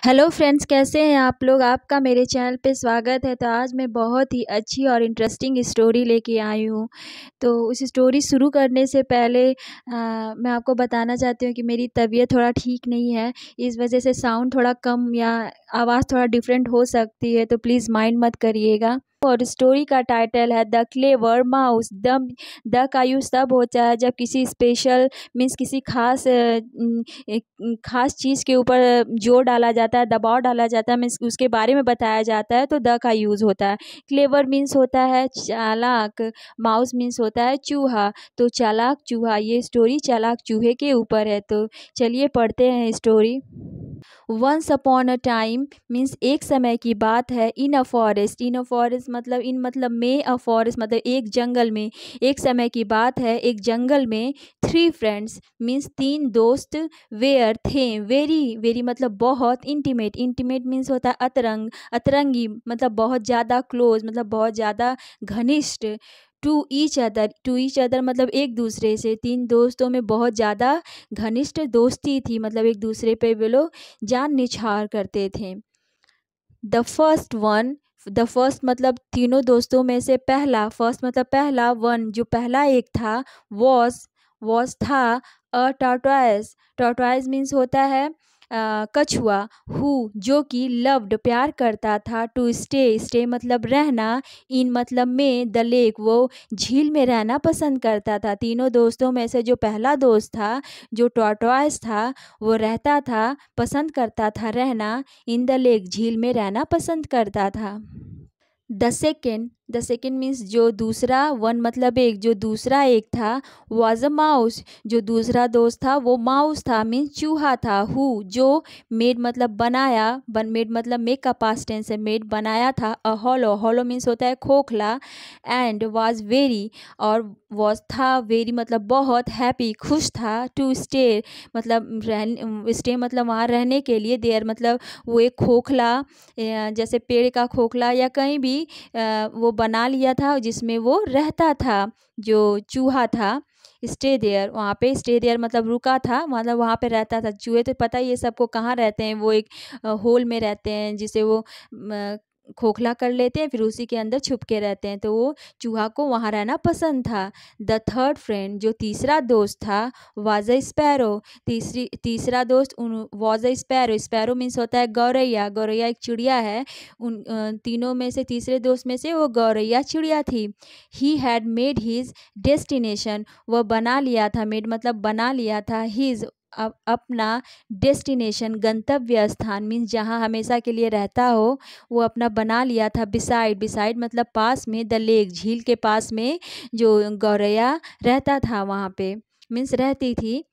Hello friends, कैसे हैं आप लोग। आपका मेरे चैनल पे स्वागत है। तो आज मैं बहुत ही अच्छी और इंटरेस्टिंग स्टोरी लेके आई हूँ। तो उस स्टोरी शुरू करने से पहले मैं आपको बताना चाहती हूँ कि मेरी तबीयत थोड़ा ठीक नहीं है। इस वजह से साउंड थोड़ा कम या आवाज़ थोड़ा डिफरेंट हो सकती है, तो प्लीज़ माइंड मत करिएगा। और स्टोरी का टाइटल है द क्लेवर माउस। द का यूज़ तब होता है जब किसी स्पेशल मीन्स किसी खास एक खास चीज़ के ऊपर जोर डाला जाता है, दबाव डाला जाता है, मीन्स उसके बारे में बताया जाता है, तो द का यूज़ होता है। क्लेवर मीन्स होता है चालाक, माउस मीन्स होता है चूहा। तो चालाक चूहा, ये स्टोरी चालाक चूहे के ऊपर है। तो चलिए पढ़ते हैं story. Once upon a time means एक समय की बात है। इन a forest, in a forest मतलब इन मतलब में, अ फॉरेस्ट मतलब एक जंगल में। एक समय की बात है, एक जंगल में। थ्री फ्रेंड्स मीन्स तीन दोस्त। वेयर थे, वेरी वेरी मतलब बहुत। इंटीमेट, इंटीमेट मीन्स होता है अतरंग, अतरंगी मतलब बहुत ज़्यादा। क्लोज मतलब बहुत ज़्यादा घनिष्ठ। टू ईच अदर मतलब एक दूसरे से। तीन दोस्तों में बहुत ज़्यादा घनिष्ठ दोस्ती थी, मतलब एक दूसरे पे वे लोग जान निछावर करते थे। The first one, the first मतलब तीनों दोस्तों में से पहला। फर्स्ट मतलब पहला, वन जो पहला एक था। वॉज था। अ टॉर्टोइस, टॉर्टोइस मीन्स होता है कछुआ। हु जो कि लव्ड प्यार करता था। टू स्टे, स्टे मतलब रहना। इन मतलब में, द लेक वो झील में रहना पसंद करता था। तीनों दोस्तों में से जो पहला दोस्त था, जो टॉर्टोइस था, वो रहता था, पसंद करता था रहना इन द लेक, झील में रहना पसंद करता था। द सेकेंड मीन्स जो दूसरा, वन मतलब एक, जो दूसरा एक था। वॉज अ माउस, जो दूसरा दोस्त था वो माउस था, मीन्स चूहा था। हु जो मेड मतलब बनाया, मेड मतलब मेक का पास्ट टेंस है, मेड बनाया था। अ हॉलो, हॉलो मीन्स होता है खोखला। एंड वॉज वेरी, और वॉज था वेरी मतलब बहुत। हैप्पी खुश था। टू स्टे मतलब स्टे मतलब वहाँ रहने के लिए। देयर मतलब वो एक खोखला, जैसे पेड़ का खोखला या कहीं भी वो बना लिया था जिसमें वो रहता था, जो चूहा था। स्टे देयर, वहाँ पे स्टे देयर मतलब रुका था, मतलब वहाँ पे रहता था। चूहे तो पता ही है सबको कहाँ रहते हैं, वो एक होल में रहते हैं जिसे वो खोखला कर लेते हैं, फिर उसी के अंदर छुप के रहते हैं। तो वो चूहा को वहाँ रहना पसंद था। द थर्ड फ्रेंड जो तीसरा दोस्त था। वाज अ स्पैरो, तीसरा दोस्त was a sparrow. Sparrow means होता है गौरैया, गौरैया एक चिड़िया है। उन तीनों में से तीसरे दोस्त में से वो गौरैया चिड़िया थी। He had made his destination, वह बना लिया था, मेड मतलब बना लिया था। हिज अपना, डेस्टिनेशन गंतव्य स्थान मीन्स जहाँ हमेशा के लिए रहता हो, वो अपना बना लिया था। बिसाइड, बिसाइड मतलब पास में। द लेक झील के पास में जो गौरैया रहता था वहाँ पे, मीन्स रहती थी।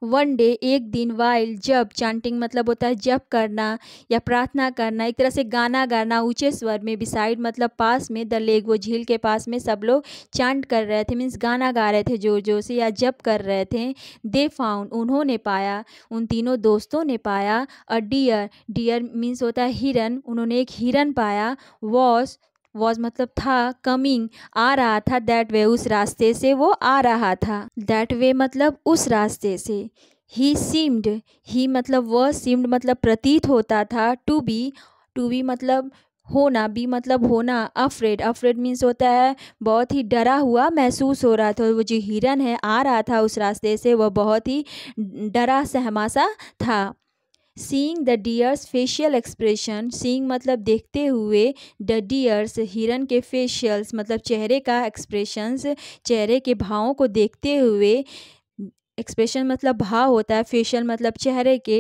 वन डे एक दिन। वाइल जब, चांटिंग मतलब होता है जप करना या प्रार्थना करना, एक तरह से गाना गाना ऊंचे स्वर में। बिसाइड मतलब पास में। द लेक वो झील के पास में सब लोग चांट कर रहे थे, मीन्स गाना गा रहे थे जोर जोर से या जप कर रहे थे। दे फाउंड उन्होंने पाया, उन तीनों दोस्तों ने पाया। अ डियर, डियर मीन्स होता है हिरन, उन्होंने एक हिरन पाया। वॉज मतलब था। कमिंग आ रहा था। दैट वे उस रास्ते से वो आ रहा था। दैट वे मतलब उस रास्ते से। ही सीम्ड, ही मतलब वह, सीम्ड मतलब प्रतीत होता था। टू बी मतलब होना, बी मतलब होना। अफ्रेड, अफ्रेड मीन्स होता है बहुत ही डरा हुआ महसूस हो रहा था। वो जो हिरन है आ रहा था उस रास्ते से, वह बहुत ही डरा सहमा सा था। Seeing the dears facial expression, seeing मतलब देखते हुए। द डियर्स हिरन के फेशियल्स मतलब चेहरे का एक्सप्रेशंस, चेहरे के भावों को देखते हुए। एक्सप्रेशन मतलब भाव होता है, फेशियल मतलब चेहरे के।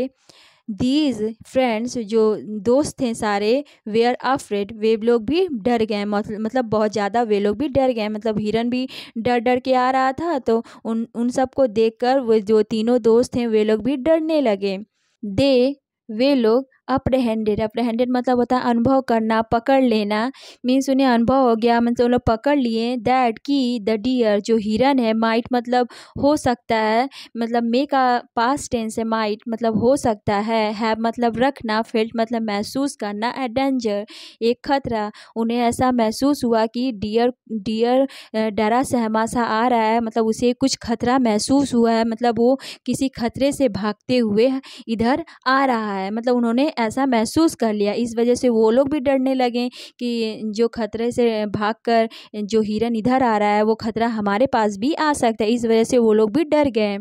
दीज फ्रेंड्स जो दोस्त थे सारे। वेयर अफ्रेड वे लोग भी डर गए, मतलब बहुत ज़्यादा वे लोग भी डर गए, मतलब हिरन भी डर डर के आ रहा था, तो उन सबको देखकर वो जो तीनों दोस्त हैं वे लोग भी डरने लगे। दे वे लोग अप्रहेंडेड, अप्रहेंडेड मतलब होता है अनुभव करना, पकड़ लेना। मीन्स उन्हें अनुभव हो गया, मतलब वो लोग पकड़ लिए। दैट की द डियर जो हिरन है। माइट मतलब हो सकता है, मतलब मे का पास्ट टेंस है। माइट मतलब हो सकता है। हैव मतलब रखना। फेल्ट मतलब महसूस करना। ए डेंजर एक खतरा। उन्हें ऐसा महसूस हुआ कि डियर डियर डरा सहमा सा आ रहा है, मतलब उसे कुछ खतरा महसूस हुआ है, मतलब वो किसी खतरे से भागते हुए इधर आ रहा है, मतलब उन्होंने ऐसा महसूस कर लिया। इस वजह से वो लोग भी डरने लगे कि जो खतरे से भागकर जो हिरन इधर आ रहा है वो खतरा हमारे पास भी आ सकता है। इस वजह से वो लोग भी डर गए।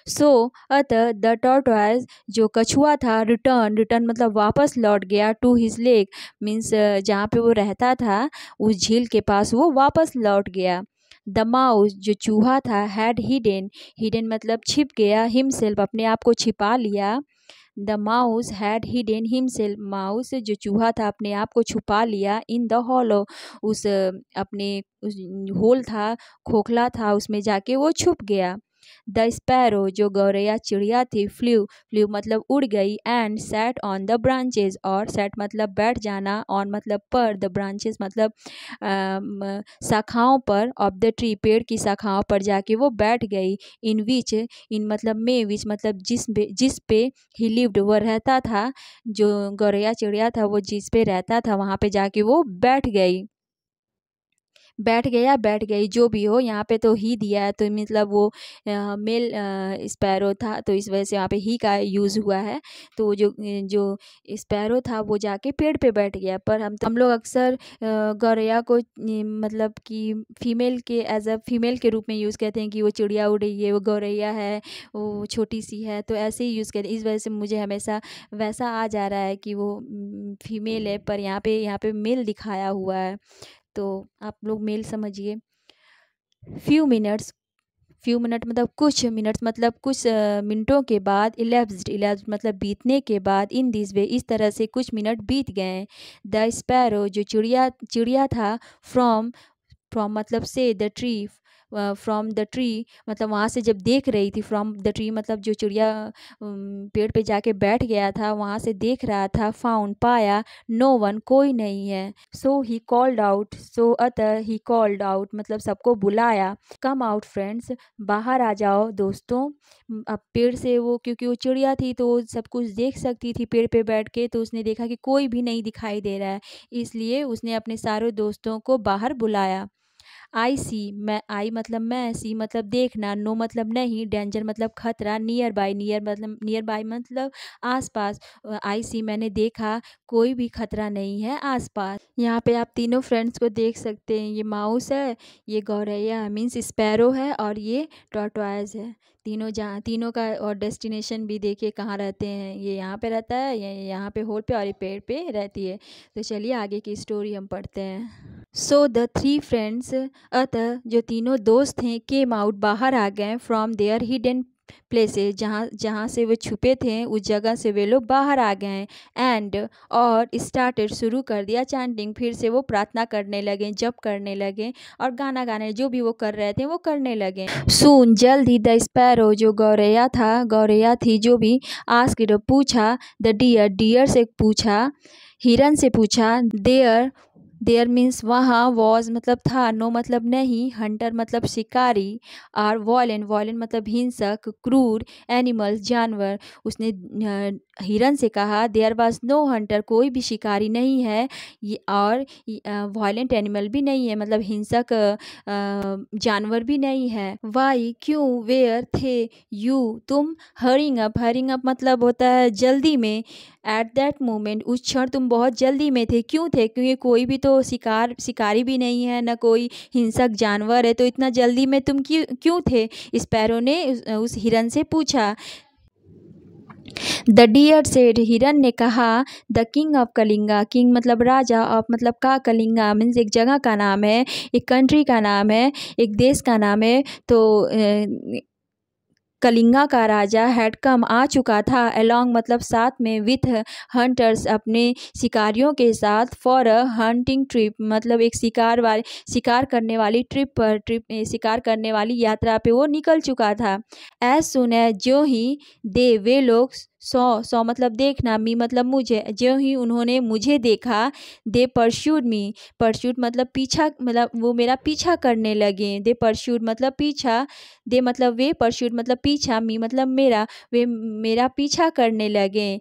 सो अतः द टॉर्टोइज जो कछुआ था रिटर्न मतलब वापस लौट गया टू हिज लेक मीन्स जहाँ पे वो रहता था उस झील के पास वो वापस लौट गया। द माउस जो चूहा था हैड हिडन मतलब छिप गया, हिमसेल्फ अपने आप को छिपा लिया। The mouse had hidden himself mouse जो चूहा था अपने आप को छुपा लिया इन द हॉलो उस अपने उस होल था, खोखला था, उसमें जाके वो छुप गया। द स्पैरो जो गौरैया चिड़िया थी फ्लू मतलब उड़ गई and sat on the branches और सैट मतलब बैठ जाना, ऑन मतलब पर, द ब्रांचेस मतलब शाखाओं पर, ऑफ द ट्री पेड़ की शाखाओं पर जाके वो बैठ गई। इन मतलब में, विच मतलब जिस पे ही लिव्ड वो रहता था, जो गौरैया चिड़िया था वो जिस पे रहता था वहाँ पे जाके वो बैठ गई। बैठ गया बैठ गई जो भी हो, यहाँ पे तो ही दिया है तो मतलब वो मेल स्पैरो था तो इस वजह से यहाँ पे ही का यूज़ हुआ है। तो जो जो स्पैरो था वो जाके पेड़ पे बैठ गया। पर हम लोग अक्सर गौरैया को मतलब कि फीमेल के एज अ फीमेल के रूप में यूज़ करते हैं कि वो चिड़िया उड़ रही है, वो गौरैया है, वो छोटी सी है, तो ऐसे ही यूज़ करते हैं। इस वजह से मुझे हमेशा वैसा आ जा रहा है कि वो फीमेल है, पर यहाँ पे मेल दिखाया हुआ है, तो आप लोग मेल समझिए। फ्यू मिनट मतलब कुछ मिनट्स मतलब कुछ मिनटों के बाद, इलेप्स्ड मतलब बीतने के बाद, इन दिस वे इस तरह से कुछ मिनट बीत गए। द स्पैरो जो चिड़िया था फ्रॉम मतलब से the tree, from the tree मतलब वहाँ से जब देख रही थी, फ्रॉम द ट्री मतलब जो चिड़िया पेड़ पे जाके बैठ गया था वहाँ से देख रहा था, फाउंड पाया, नो वन कोई नहीं है। सो ही कॉल्ड आउट, सो अतः ही कॉल्ड आउट मतलब सबको बुलाया, कम आउट फ्रेंड्स बाहर आ जाओ दोस्तों। अब पेड़ से वो क्योंकि वो चिड़िया थी तो वो सब कुछ देख सकती थी पेड़ पे बैठ के, तो उसने देखा कि कोई भी नहीं दिखाई दे रहा है, इसलिए उसने अपने सारे दोस्तों को बाहर बुलाया। आई सी मैं, आई मतलब मैं, सी मतलब देखना, नो मतलब नहीं, डेंजर मतलब खतरा, नियर बाय मतलब आसपास। आई सी मैंने देखा, कोई भी खतरा नहीं है आसपास। यहाँ पे आप तीनों फ्रेंड्स को देख सकते हैं, ये माउस है, ये गौरैया मीन्स स्पैरो है और ये टॉर्टोइज है। तीनों का और डेस्टिनेशन भी देखिए कहाँ रहते हैं, ये यहाँ पे रहता है, ये यहाँ पे होल पे, और ये पेड़ पे रहती है। तो चलिए आगे की स्टोरी हम पढ़ते हैं। सो द थ्री फ्रेंड्स अतः जो तीनों दोस्त हैं केम आउट बाहर आ गए फ्रॉम देयर हिडन प्लेसेस जहाँ से वे छुपे थे उस जगह से वे लोग बाहर आ गए। एंड और स्टार्टेड शुरू कर दिया चैंटिंग, फिर से वो प्रार्थना करने लगे, जप करने लगे और गाना गाने, जो भी वो कर रहे थे वो करने लगे। सून जल्द ही द स्पैरो जो गौरैया थी जो भी आस्क्ड पूछा, द डियर से पूछा, हिरन से पूछा, देयर मीन्स वहाँ, वॉज मतलब था, नो मतलब नहीं, हंटर मतलब शिकारी, और वॉयलेंट मतलब हिंसक, क्रूर, एनिमल्स जानवर। उसने हिरन से कहा देयर वाज नो हंटर कोई भी शिकारी नहीं है, और वॉयलेंट एनिमल भी नहीं है मतलब हिंसक जानवर भी नहीं है। वाई क्यों, वेयर थे, यू तुम, हरिंग अप मतलब होता है जल्दी में, एट दैट मोमेंट उस क्षण तुम बहुत जल्दी में थे, क्यों थे, क्योंकि कोई भी तो शिकारी भी नहीं है, न कोई हिंसक जानवर है, तो इतना जल्दी में तुम क्यों थे, स्पैरो ने उस हिरन से पूछा। द डियर सेड हिरन ने कहा, the king of Kalinga, king मतलब राजा, ऑफ मतलब का, कलिंगा मीन्स एक जगह का नाम है, एक कंट्री का नाम है, एक देश का नाम है। तो कलिंगा का राजा हैड कम आ चुका था, अलोंग मतलब साथ में, विथ हंटर्स अपने शिकारियों के साथ, फॉर अ हंटिंग ट्रिप मतलब एक शिकार करने वाली शिकार करने वाली यात्रा पे वो निकल चुका था। एज सुन एज जो ही दे वे लोग, सौ मतलब देखना, मी मतलब मुझे, जो ही उन्होंने मुझे देखा, दे परस्यूड मतलब पीछा मतलब वो मेरा पीछा करने लगे, दे परस्यूड मतलब पीछा, दे मतलब वे, परस्यूड मतलब पीछा, मी मतलब मेरा, वे मेरा पीछा करने लगे।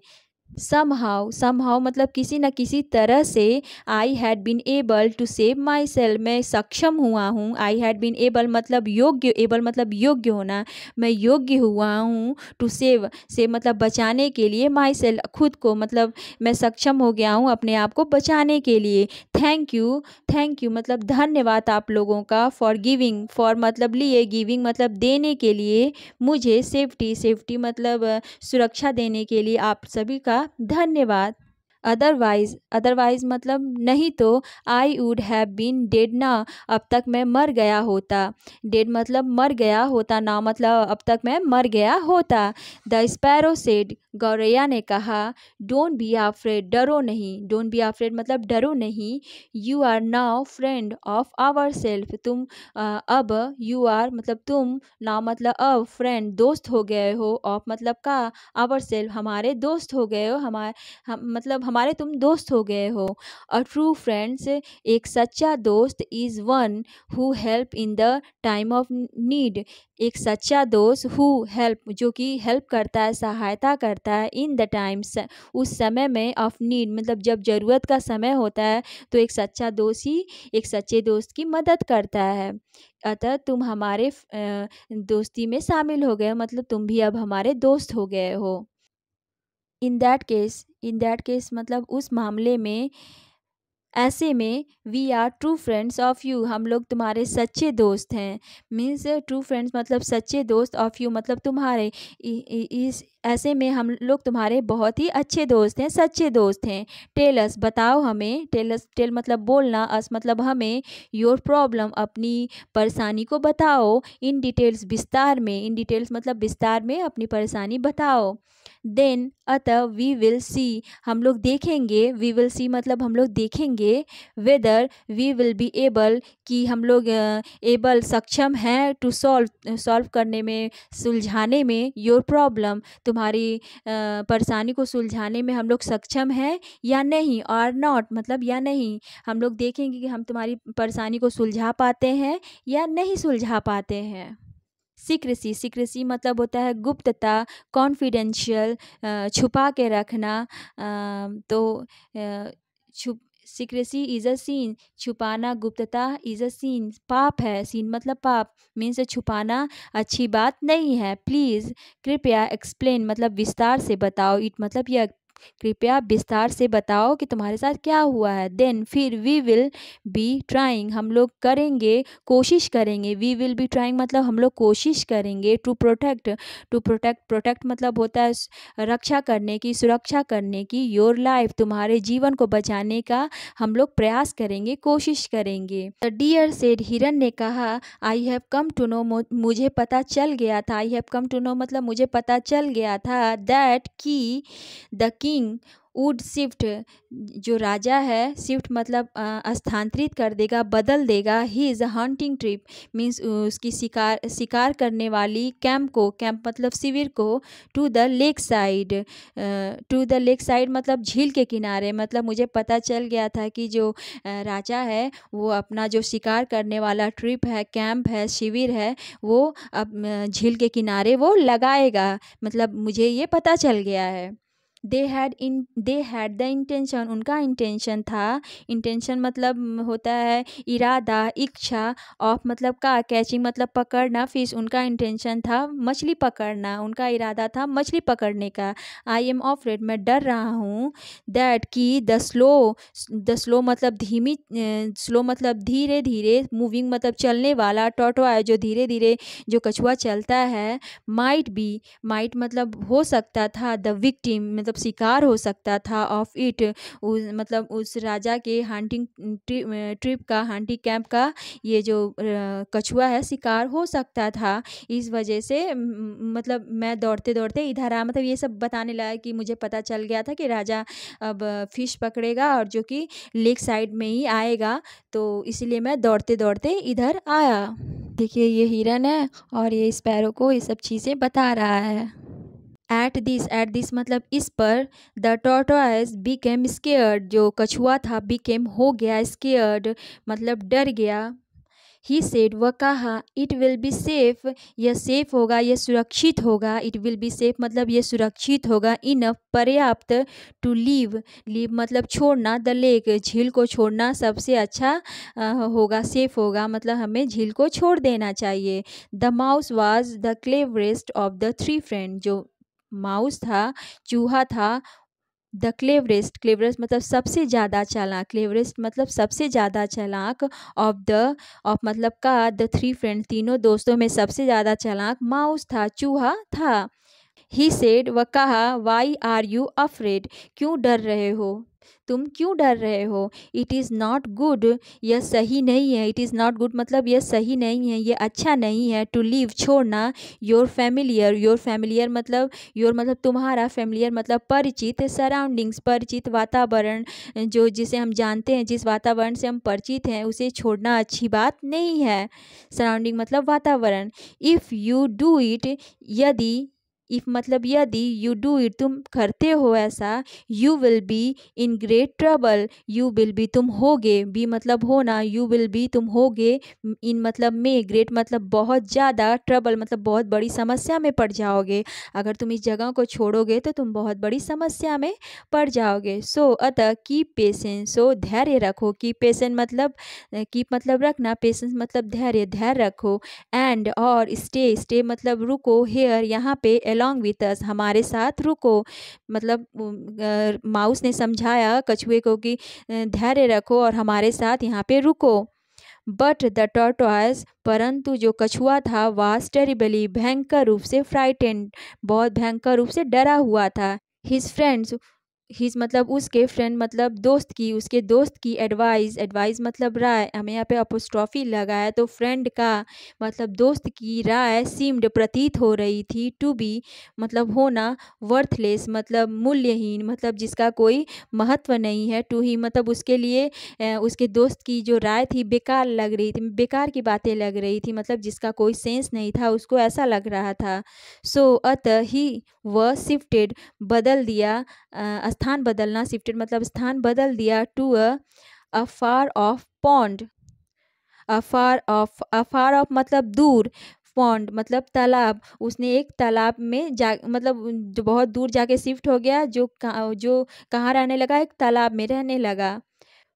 समहाउ मतलब किसी न किसी तरह से I had been able to save myself, मैं सक्षम हुआ हूँ। आई हैड बीन एबल मतलब योग्य, एबल मतलब योग्य होना, मैं योग्य हुआ हूँ। टू सेव मतलब बचाने के लिए, माई सेल्फ खुद को, मतलब मैं सक्षम हो गया हूँ अपने आप को बचाने के लिए। थैंक यू मतलब धन्यवाद आप लोगों का। फॉर गिविंग, फॉर मतलब लिए, गिविंग मतलब देने के लिए, मुझे सेफ्टी मतलब सुरक्षा देने के लिए आप सभी का धन्यवाद। अदरवाइज मतलब नहीं तो, I would have been dead ना, अब तक मैं मर गया होता। डेड मतलब मर गया होता, ना मतलब अब तक मैं मर गया होता। द स्पैरो सेड, गौरैया ने कहा, डोंट बी अफ्रेड, डरो नहीं। डोंट बी अफ्रेड मतलब डरो नहीं। You are now friend of our self, तुम अब, यू आर मतलब तुम, नाउ मतलब अब, फ्रेंड दोस्त हो गए हो, ऑफ मतलब का, आवर सेल्फ हमारे दोस्त हो गए हो, हम मतलब हमारे तुम दोस्त हो गए हो। अ ट्रू फ्रेंड्स, एक सच्चा दोस्त, is one who help in the time of need, एक सच्चा दोस्त हु हेल्प जो कि हेल्प करता है, सहायता करता है, इन द टाइम्स उस समय में, ऑफ नीड मतलब जब ज़रूरत का समय होता है, तो एक सच्चा दोस्त ही एक सच्चे दोस्त की मदद करता है। अतः तुम हमारे दोस्ती में शामिल हो गए, मतलब तुम भी अब हमारे दोस्त हो गए हो। इन दैट केस मतलब उस मामले में, ऐसे में, we are true friends of you, हम लोग तुम्हारे सच्चे दोस्त हैं। मीन्स ट्रू फ्रेंड्स मतलब सच्चे दोस्त, ऑफ यू मतलब तुम्हारे, इस ऐसे में हम लोग तुम्हारे बहुत ही अच्छे दोस्त हैं, सच्चे दोस्त हैं। टेल अस बताओ हमें, टेल मतलब बोलना, अस मतलब हमें, योर प्रॉब्लम अपनी परेशानी को बताओ, इन डिटेल्स विस्तार में, इन डिटेल्स मतलब विस्तार में अपनी परेशानी बताओ। देन अतः वी विल सी हम लोग देखेंगे, वी विल सी मतलब हम लोग देखेंगे, whether we will be able कि हम लोग एबल सक्षम हैं, टू सॉल्व करने में, सुलझाने में, योर प्रॉब्लम तुम्हारी परेशानी को सुलझाने में हम लोग सक्षम हैं या नहीं, और नॉट मतलब या नहीं, हम लोग देखेंगे कि हम तुम्हारी परेशानी को सुलझा पाते हैं या नहीं सुलझा पाते हैं। सीक्रेसी मतलब होता है गुप्तता, कॉन्फिडेंशियल छुपा के रखना। तो छुप सीक्रेसी इज़ अ सीन, छुपाना, गुप्तता इज़ अ सीन, पाप है, सीन मतलब पाप, मीन्स छुपाना अच्छी बात नहीं है। प्लीज़ कृपया, एक्सप्लेन मतलब विस्तार से बताओ, इट मतलब यह, कृपया विस्तार से बताओ कि तुम्हारे साथ क्या हुआ है। देन फिर, वी विल बी ट्राइंग हम लोग करेंगे, कोशिश करेंगे, वी विल बी ट्राइंग मतलब हम लोग कोशिश करेंगे, टू प्रोटेक्ट मतलब होता है रक्षा करने की, सुरक्षा करने की, योर लाइफ तुम्हारे जीवन को बचाने का हम लोग प्रयास करेंगे, कोशिश करेंगे। द डियर सेड, हिरन ने कहा, I have come to know मुझे पता चल गया था, I have come to know मतलब मुझे पता चल गया था, दैट की द किंग वुड शिफ्ट जो राजा है, शिफ्ट मतलब स्थानांतरित कर देगा, बदल देगा, he is hunting trip means उसकी शिकार करने वाली कैंप को, कैंप मतलब शिविर को, टू द लेक साइड मतलब झील के किनारे, मतलब मुझे पता चल गया था कि जो राजा है वो अपना जो शिकार करने वाला ट्रिप है, कैंप है, शिविर है, वो अब झील के किनारे वो लगाएगा, मतलब मुझे ये पता चल गया है। दे हैड द इंटेंशन उनका इंटेंशन था, इंटेंशन मतलब होता है इरादा, इच्छा, ऑफ मतलब का, कैचिंग मतलब पकड़ना, फिश उनका इंटेंशन था मछली पकड़ना, उनका इरादा था मछली पकड़ने का। आई एम ऑफ्रेड मैं डर रहा हूँ, दैट की द स्लो मतलब धीमी, स्लो मतलब धीरे धीरे, मूविंग मतलब चलने वाला, टॉटॉय जो धीरे धीरे जो कछुआ चलता है, माइट मतलब हो सकता था, द विक्टिम मतलब शिकार हो सकता था, ऑफ इट मतलब उस राजा के हंटिंग ट्रिप का, हंटिंग कैंप का ये जो कछुआ है शिकार हो सकता था। इस वजह से मतलब मैं दौड़ते दौड़ते इधर आ, मतलब ये सब बताने लगा कि मुझे पता चल गया था कि राजा अब फिश पकड़ेगा और जो कि लेक साइड में ही आएगा, तो इसलिए मैं दौड़ते दौड़ते इधर आया। देखिए ये हिरन है और ये स्पैरो को ये सब चीज़ें बता रहा है। एट दिस मतलब इस पर, द टॉर्टोइज बिकेम स्केयर्ड जो कछुआ था, बिकेम हो गया, स्केयर्ड मतलब डर गया, ही सेड, वह कहा, इट विल बी सेफ, यह सेफ होगा, यह सुरक्षित होगा। इट विल बी सेफ मतलब यह सुरक्षित होगा। इनफ पर्याप्त, टू लीव, लीव मतलब छोड़ना, द लेक झील को छोड़ना सबसे अच्छा होगा, सेफ होगा मतलब हमें झील को छोड़ देना चाहिए। The mouse was the cleverest of the three friend, जो माउस था, चूहा था, द क्लेवरेस्ट, क्लेवरेस्ट मतलब सबसे ज़्यादा चालाक, क्लेवरेस्ट मतलब सबसे ज़्यादा चालाक, ऑफ मतलब का, द थ्री फ्रेंड तीनों दोस्तों में सबसे ज़्यादा चालाक माउस था, चूहा था। ही सेड, वह कहा, वाई आर यू अफ्रेड, क्यों डर रहे हो, तुम क्यों डर रहे हो। इट इज़ नॉट गुड, यह सही नहीं है। इट इज़ नॉट गुड मतलब यह सही नहीं है, यह अच्छा नहीं है। टू लीव छोड़ना, योर फैमिलियर, योर फैमिलियर मतलब योर मतलब तुम्हारा, फैमिलियर मतलब परिचित, सराउंडिंग्स परिचित वातावरण, जो जिसे हम जानते हैं, जिस वातावरण से हम परिचित हैं उसे छोड़ना अच्छी बात नहीं है। सराउंडिंग मतलब वातावरण। इफ़ यू डू इट, यदि, इफ मतलब यदि, यू डू इट तुम करते हो ऐसा, you will be in great trouble, you will be तुम होगे, बी मतलब होना, यू विल बी तुम होगे, इन मतलब में, ग्रेट मतलब बहुत ज़्यादा, ट्रबल मतलब बहुत बड़ी समस्या में पड़ जाओगे। अगर तुम इस जगह को छोड़ोगे तो तुम बहुत बड़ी समस्या में पड़ जाओगे। सो अतः कीप पेशेंस, सो धैर्य रखो, कीप पेशेंस मतलब कीप मतलब रखना, पेशेंस मतलब धैर्य, धैर्य रखो। एंड और स्टे, स्टे मतलब रुको, हेयर यहाँ पे, along with us हमारे साथ रुको, मतलब माउस ने समझाया कछुए को कि धैर्य रखो और हमारे साथ यहाँ पे रुको। बट द टॉर्टोइस, परंतु जो कछुआ था, वाज टेरिबली भयंकर रूप से फ्राइटेंड, बहुत भयंकर रूप से डरा हुआ था। हिज फ्रेंड्स, हिज मतलब उसके, फ्रेंड मतलब दोस्त की, उसके दोस्त की एडवाइस, एडवाइस मतलब राय, हमें यहाँ पे अपोस्ट्रॉफी लगाया तो फ्रेंड का मतलब दोस्त की राय, सीम्ड प्रतीत हो रही थी, टू बी मतलब होना, वर्थलेस मतलब मूल्यहीन मतलब जिसका कोई महत्व नहीं है, टू ही मतलब उसके लिए उसके दोस्त की जो राय थी बेकार लग रही थी, बेकार की बातें लग रही थी मतलब जिसका कोई सेंस नहीं था, उसको ऐसा लग रहा था। सो अतः ही वह शिफ्टेड बदल दिया, स्थान बदलना, शिफ्टेड मतलब स्थान बदल दिया, to afar of pond, afar of मतलब दूर, पॉन्ड मतलब तालाब, उसने एक तालाब में जा मतलब जो बहुत दूर जाके शिफ्ट हो गया, जो कहाँ रहने लगा, एक तालाब में रहने लगा।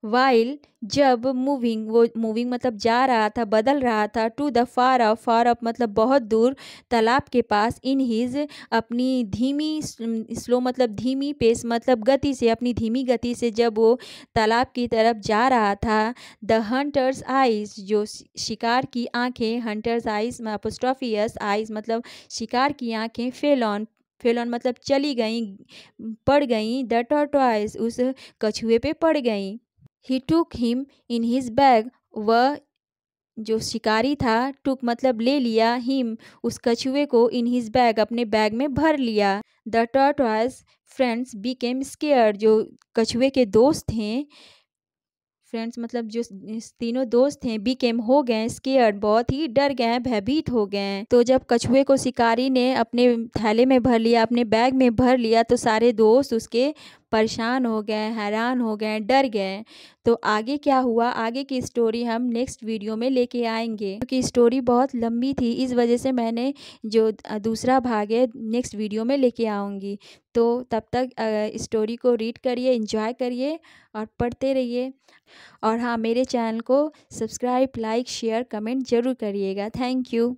वाइल जब, मूविंग वो मूविंग मतलब जा रहा था, बदल रहा था, टू द फार अप मतलब बहुत दूर, तालाब के पास, इन हिज अपनी धीमी, स्लो मतलब धीमी, पेस मतलब गति से, अपनी धीमी गति से जब वो तालाब की तरफ जा रहा था। द हंटर्स आइज, जो शिकार की आंखें, हंटर्स आइज में अपोस्ट्रोफियस, आइज मतलब शिकार की आंखें, फेल ऑन मतलब चली गई, पड़ गई, द टॉर्टोइस उस कछुए पे पड़ गई। ही टूक हिम इन हिज बैग, वह जो शिकारी था, टुक मतलब ले लिया, हिम उस कछुए को, इन हिज बैग अपने बैग में भर लिया। The tortoise friends became scared, जो कछुए के दोस्त हैं, फ्रेंड्स मतलब जो तीनों दोस्त हैं, बिकेम हो गए, स्केयर्ड बहुत ही डर गए, भयभीत हो गए। तो जब कछुए को शिकारी ने अपने थैले में भर लिया, अपने बैग में भर लिया, तो सारे दोस्त उसके परेशान हो गए, हैरान हो गए, डर गए। तो आगे क्या हुआ, आगे की स्टोरी हम नेक्स्ट वीडियो में लेके आएंगे, क्योंकि स्टोरी बहुत लंबी थी, इस वजह से मैंने जो दूसरा भाग है नेक्स्ट वीडियो में लेके आऊँगी। तो तब तक स्टोरी को रीड करिए, एंजॉय करिए और पढ़ते रहिए। और हाँ, मेरे चैनल को सब्सक्राइब, लाइक, शेयर, कमेंट ज़रूर करिएगा। Thank you.